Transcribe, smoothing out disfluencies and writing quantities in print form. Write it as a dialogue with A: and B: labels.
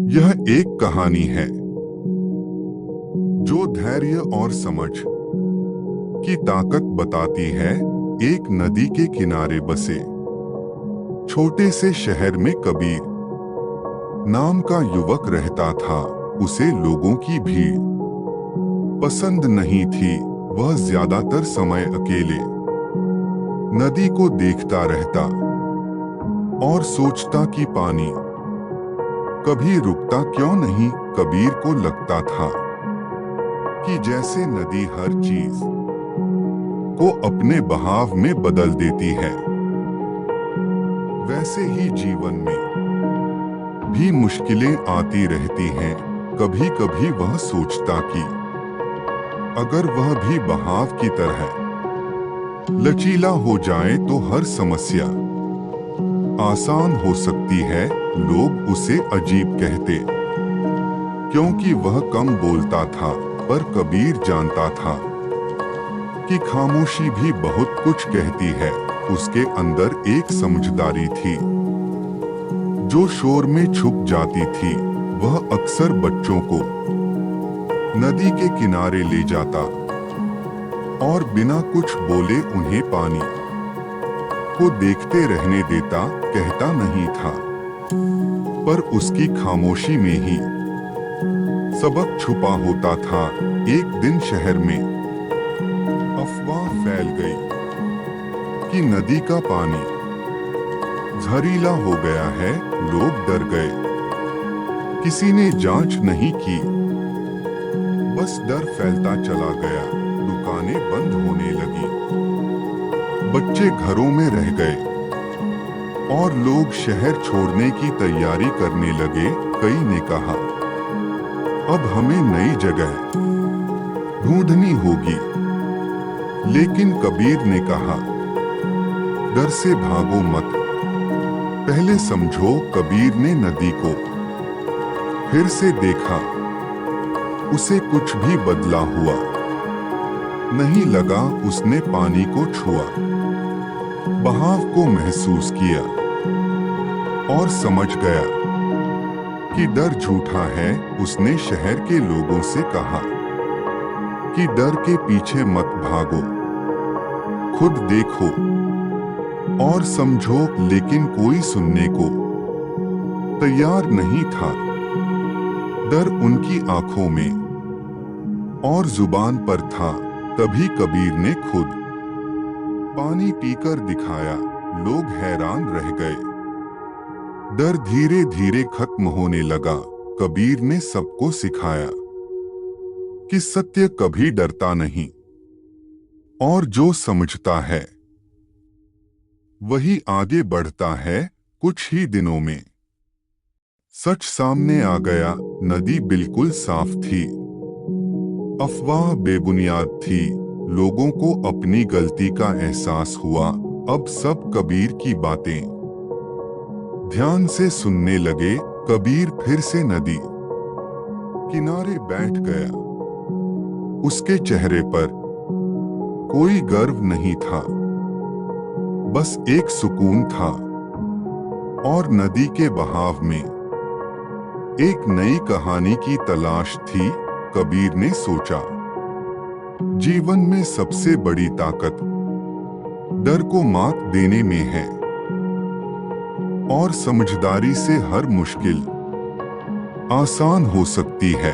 A: यह एक कहानी है जो धैर्य और समझ की ताकत बताती है। एक नदी के किनारे बसे छोटे से शहर में कबीर नाम का युवक रहता था। उसे लोगों की भीड़ पसंद नहीं थी। वह ज्यादातर समय अकेले नदी को देखता रहता और सोचता कि पानी कभी रुकता क्यों नहीं। कबीर को लगता था कि जैसे नदी हर चीज को अपने बहाव में बदल देती है, वैसे ही जीवन में भी मुश्किलें आती रहती हैं। कभी कभी वह सोचता कि अगर वह भी बहाव की तरह लचीला हो जाए तो हर समस्या आसान हो सकती है। लोग उसे अजीब कहते क्योंकि वह कम बोलता था, पर कबीर जानता था कि खामोशी भी बहुत कुछ कहती है। उसके अंदर एक समझदारी थी जो शोर में छुप जाती थी। वह अक्सर बच्चों को नदी के किनारे ले जाता और बिना कुछ बोले उन्हें पानी को देखते रहने देता। कहता नहीं था, पर उसकी खामोशी में ही सबक छुपा होता था। एक दिन शहर में अफवाह फैल गई कि नदी का पानी जहरीला हो गया है। लोग डर गए। किसी ने जांच नहीं की, बस डर फैलता चला गया। दुकानें बंद होने लगी, बच्चे घरों में रह गए और लोग शहर छोड़ने की तैयारी करने लगे। कई ने कहा, अब हमें नई जगह ढूंढनी होगी, लेकिन कबीर ने कहा, डर से भागो मत, पहले समझो। कबीर ने नदी को फिर से देखा। उसे कुछ भी बदला हुआ नहीं लगा। उसने पानी को छुआ, बहाव को महसूस किया और समझ गया कि डर झूठा है। उसने शहर के लोगों से कहा कि डर के पीछे मत भागो, खुद देखो और समझो। लेकिन कोई सुनने को तैयार नहीं था। डर उनकी आंखों में और जुबान पर था। तभी कबीर ने खुद पानी पीकर दिखाया। लोग हैरान रह गए। डर धीरे धीरे खत्म होने लगा। कबीर ने सबको सिखाया कि सत्य कभी डरता नहीं और जो समझता है वही आगे बढ़ता है। कुछ ही दिनों में सच सामने आ गया। नदी बिल्कुल साफ थी, अफवाह बेबुनियाद थी। लोगों को अपनी गलती का एहसास हुआ। अब सब कबीर की बातें ध्यान से सुनने लगे। कबीर फिर से नदी किनारे बैठ गया। उसके चेहरे पर कोई गर्व नहीं था, बस एक सुकून था। और नदी के बहाव में एक नई कहानी की तलाश थी। कबीर ने सोचा, जीवन में सबसे बड़ी ताकत डर को मात देने में है और समझदारी से हर मुश्किल आसान हो सकती है।